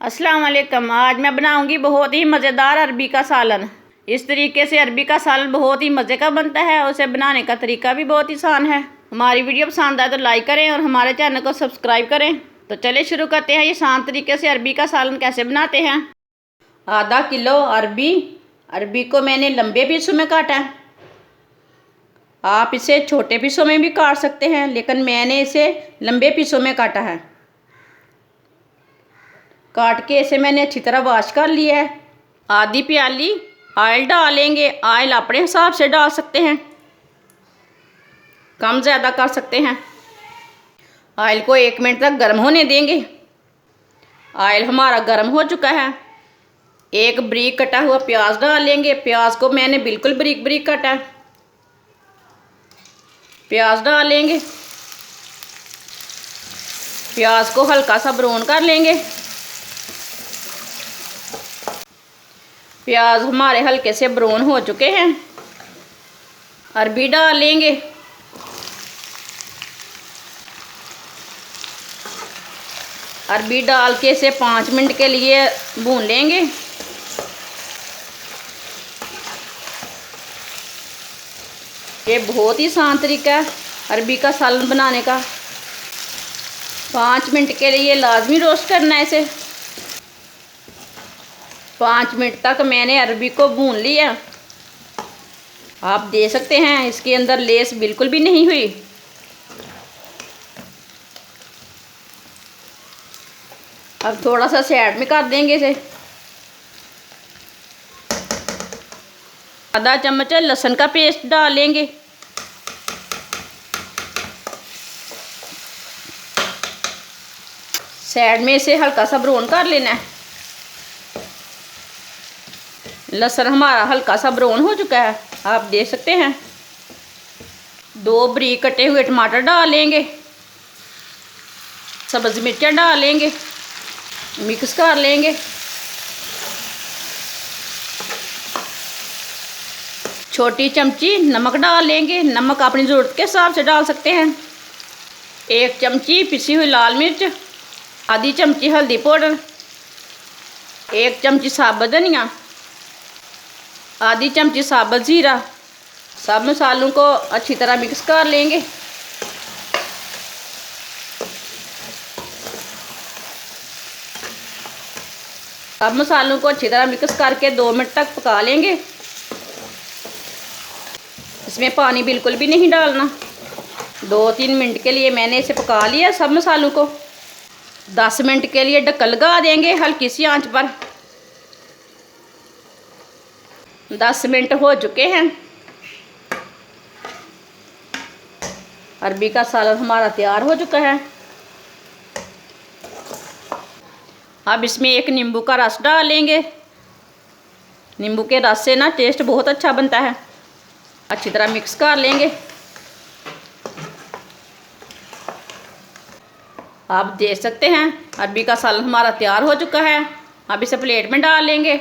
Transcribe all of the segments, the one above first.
अस्सलाम वालेकुम। आज मैं बनाऊंगी बहुत ही मज़ेदार अरबी का सालन। इस तरीके से अरबी का सालन बहुत ही मज़े का बनता है और उसे बनाने का तरीका भी बहुत ही आसान है। हमारी वीडियो पसंद आए तो लाइक करें और हमारे चैनल को सब्सक्राइब करें। तो चलिए शुरू करते हैं ये आसान तरीके से अरबी का सालन कैसे बनाते हैं। आधा किलो अरबी को मैंने लंबे पीसों में काटा है। आप इसे छोटे पीसों में भी काट सकते हैं, लेकिन मैंने इसे लंबे पीसों में काटा है। काट के इसे मैंने अच्छी तरह वॉश कर लिया है। आधी प्याली ऑयल डालेंगे। ऑयल अपने हिसाब से डाल सकते हैं, कम ज़्यादा कर सकते हैं। ऑयल को 1 मिनट तक गर्म होने देंगे। ऑयल हमारा गर्म हो चुका है। एक बारीक कटा हुआ प्याज डालेंगे। प्याज को मैंने बिल्कुल बारीक बारीक काटा है। प्याज डालेंगे। प्याज को हल्का सा ब्राउन कर लेंगे। प्याज हमारे हल्के से ब्राउन हो चुके हैं। अरबी डालेंगे। अरबी डाल के इसे 5 मिनट के लिए भून लेंगे। ये बहुत ही आसान तरीका है अरबी का सालन बनाने का। 5 मिनट के लिए लाजमी रोस्ट करना है इसे। 5 मिनट तक मैंने अरबी को भून लिया। आप देख सकते हैं इसके अंदर लेस बिल्कुल भी नहीं हुई। अब थोड़ा सा साइड में कर देंगे इसे। आधा चम्मच लहसुन का पेस्ट डालेंगे। साइड में इसे हल्का सा ब्राउन कर लेना है। लहसुन हमारा हल्का सा ब्राउन हो चुका है, आप देख सकते हैं। 2 बारीक कटे हुए टमाटर डालेंगे। सब्ज़ मिर्चा डालेंगे। मिक्स कर लेंगे। छोटी चमची नमक डालेंगे। नमक अपनी ज़रूरत के हिसाब से डाल सकते हैं। 1 चमची पिसी हुई लाल मिर्च। आधी चमची हल्दी पाउडर। 1 चमची साबुत धनिया। आधी चमची साबुत ज़ीरा। सब मसालों को अच्छी तरह मिक्स कर लेंगे। सब मसालों को अच्छी तरह मिक्स करके 2 मिनट तक पका लेंगे। इसमें पानी बिल्कुल भी नहीं डालना। 2-3 मिनट के लिए मैंने इसे पका लिया सब मसालों को। 10 मिनट के लिए ढक्कन लगा देंगे हल्की सी आंच पर। 10 मिनट हो चुके हैं। अरबी का सालन हमारा तैयार हो चुका है। अब इसमें एक नींबू का रस डालेंगे। नींबू के रस से ना टेस्ट बहुत अच्छा बनता है। अच्छी तरह मिक्स कर लेंगे। आप देख सकते हैं अरबी का सालन हमारा तैयार हो चुका है। अब इसे प्लेट में डाल लेंगे।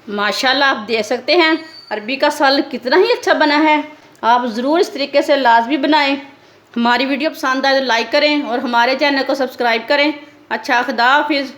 माशाल्लाह आप देख सकते हैं अरबी का सालन कितना ही अच्छा बना है। आप ज़रूर इस तरीके से लाजमी बनाएं। हमारी वीडियो पसंद आए तो लाइक करें और हमारे चैनल को सब्सक्राइब करें। अच्छा, खुदा हाफिज़।